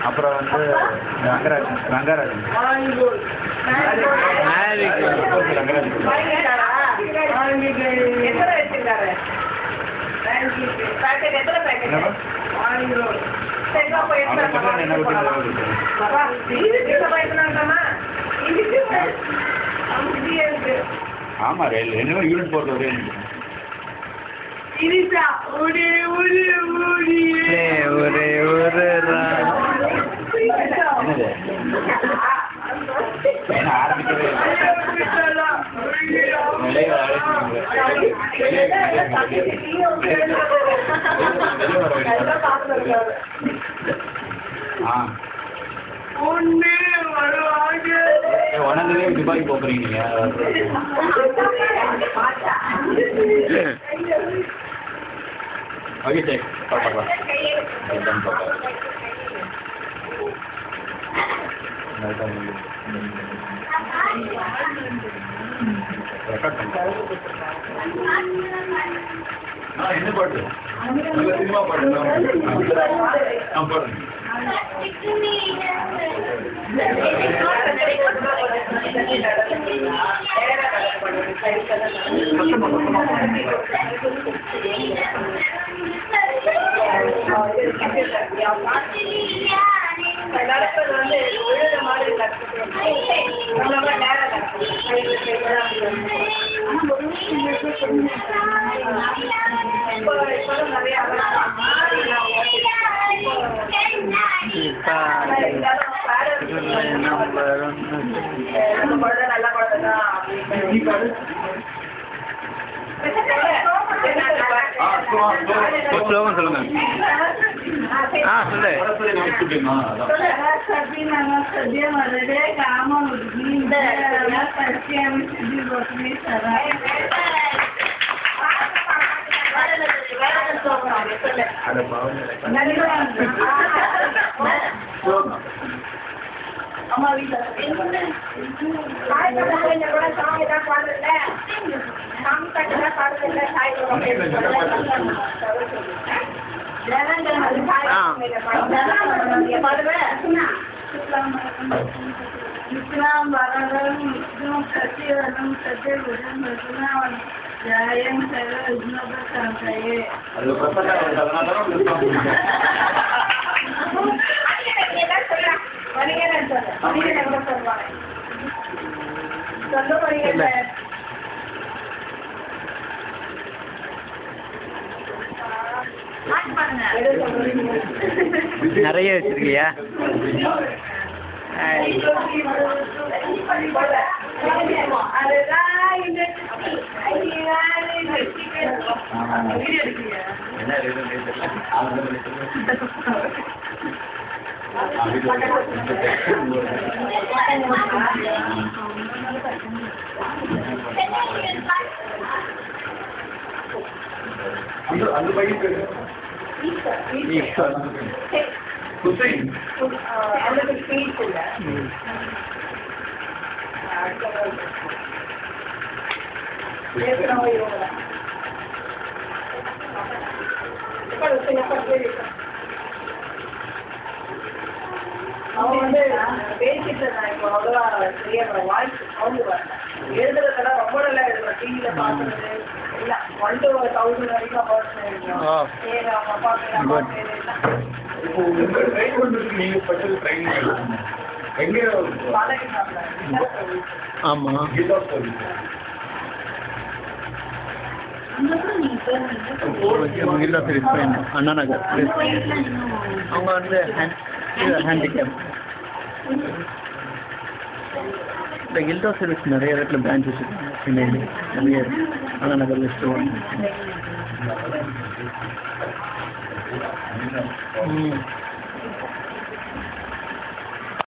அப்புறம் வந்து ரங்கராஜன் ஆமா என்ன யூனிட் போட்டு ஒரே ஆரம்பிக்கவே உடனே துபாய்க்கு போறீங்க நீங்க ஓகே சரி பார்க்கலாம் என்ன பாட்டு சினிமா பாட்டு பாடுறேன் ஸ்லோகம் சொல்லுங்க அம்மா வீட்டுல இஸ்லாம் வரதம் இஸ்லாம் சத்தியவனம் சத்தியபுரம் ரத்னாவன் ஜாயம் சர்வ விஷ்ணுபத்தாயே அது நிறைய வச்சிருக்கியா அந்த பையன் ஹுசைன் அவருக்கு ஸ்பீச் இல்ல அவன் வந்து பேசிட்டு நான் இப்போ அவ்வளவா சரியா வாய்ஸ் சவுண்டு வரல எழுதுறதெல்லாம் ரொம்ப நல்லா எழுதுவேன் டிவியில பாக்குறது இல்ல 1 to 1000 வரைக்கும் பேர் அவங்க அப்பா பேர் அம்மா பேர் எல்லாம் ட்ரைன் பண்ணுறதுக்கு நீங்கள் ஸ்பெஷல் ட்ரைனிங் எங்கே ஆமாம் கீதா சர்வீஸ் இல்லா சர்வீஸ் போயிருந்தோம் அண்ணா நகர் அவங்க வந்து ஹேண்டிகேப் இந்த கில்டா சர்வீஸ் நிறைய இடத்துல பிரான்ச் வச்சுருக்காங்க சென்னையில் நிறைய அண்ணா நகர் லிஸ்ட்டு